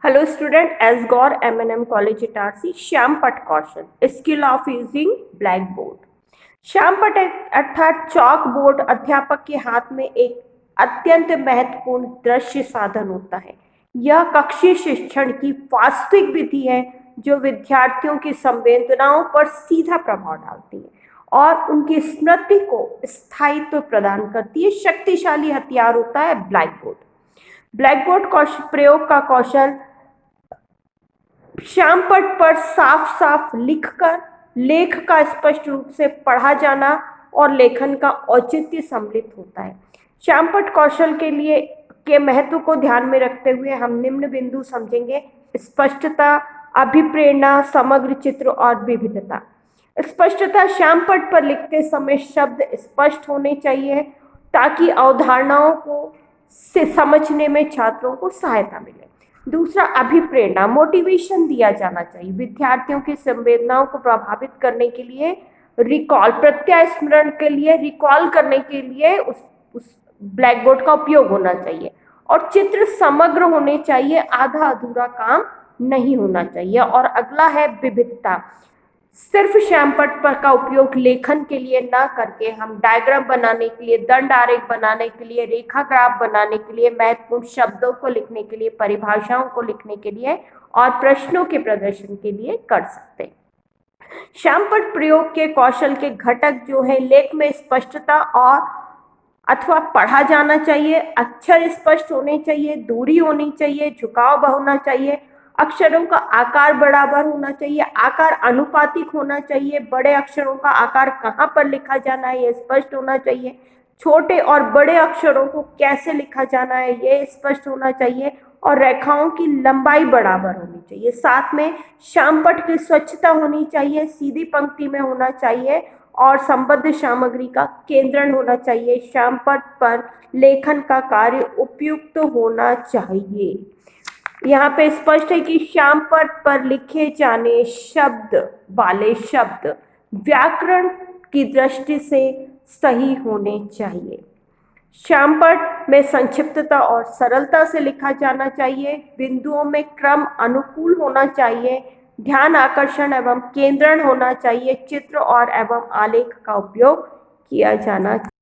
Hello student, as Gaur M&M College Itarsi, श्यामपट्ट कौशल, skill of using black board. श्यामपट्ट अर्थात चॉक बोर्ड अध्यापक के हाथ में एक अत्यंत महत्वपूर्ण दृश्य साधन होता है। यह कक्षीय शिक्षण की वास्तविक विधि है जो विद्यार्थियों की संवेदनाओं पर सीधा प्रभाव डालती है और उनकी स्मृति को स्थायित्व प्रदान करती है। शक्तिशाली हथियार होता है ब्लैक बोर्ड। ब्लैक बोर्ड प्रयोग का कौशल श्यामपट्ट पर साफ साफ लिखकर लेख का स्पष्ट रूप से पढ़ा जाना और लेखन का औचित्य सम्मिलित होता है। श्यामपट्ट कौशल के महत्व को ध्यान में रखते हुए हम निम्न बिंदु समझेंगे: स्पष्टता, अभिप्रेरणा, समग्र चित्र और विविधता। स्पष्टता: श्यामपट्ट पर लिखते समय शब्द स्पष्ट होने चाहिए ताकि अवधारणाओं को से समझने में छात्रों को सहायता मिले। दूसरा, अभिप्रेरणा, मोटिवेशन दिया जाना चाहिए। विद्यार्थियों की संवेदनाओं को प्रभावित करने के लिए प्रत्यास्मरण के लिए रिकॉल करने के लिए उस ब्लैक बोर्ड का उपयोग होना चाहिए। और चित्र समग्र होने चाहिए, आधा अधूरा काम नहीं होना चाहिए। और अगला है विविधता। सिर्फ श्यामपट्ट पर का उपयोग लेखन के लिए ना करके हम डायग्राम बनाने के लिए, दंड आरेख बनाने के लिए, रेखा ग्राफ बनाने के लिए, महत्वपूर्ण शब्दों को लिखने के लिए, परिभाषाओं को लिखने के लिए और प्रश्नों के प्रदर्शन के लिए कर सकते हैं। श्यामपट्ट प्रयोग के कौशल के घटक जो है, लेख में स्पष्टता और अथवा पढ़ा जाना चाहिए, अक्षर स्पष्ट होने चाहिए, दूरी होनी चाहिए, झुकाव होना चाहिए, अक्षरों का आकार बराबर होना चाहिए, आकार अनुपातिक होना चाहिए, बड़े अक्षरों का आकार कहाँ पर लिखा जाना है ये स्पष्ट होना चाहिए, छोटे और बड़े अक्षरों को कैसे लिखा जाना है ये स्पष्ट होना चाहिए, और रेखाओं की लंबाई बराबर होनी चाहिए। साथ में श्यामपट्ट की स्वच्छता होनी चाहिए, सीधी पंक्ति में होना चाहिए और संबद्ध सामग्री का केंद्रण होना चाहिए। श्यामपट्ट पर लेखन का कार्य उपयुक्त होना चाहिए। यहाँ पे स्पष्ट है कि श्यामपट्ट पर लिखे जाने वाले शब्द व्याकरण की दृष्टि से सही होने चाहिए। श्यामपट्ट में संक्षिप्तता और सरलता से लिखा जाना चाहिए। बिंदुओं में क्रम अनुकूल होना चाहिए। ध्यान आकर्षण एवं केंद्रण होना चाहिए। चित्र और एवं आलेख का उपयोग किया जाना चाहिए।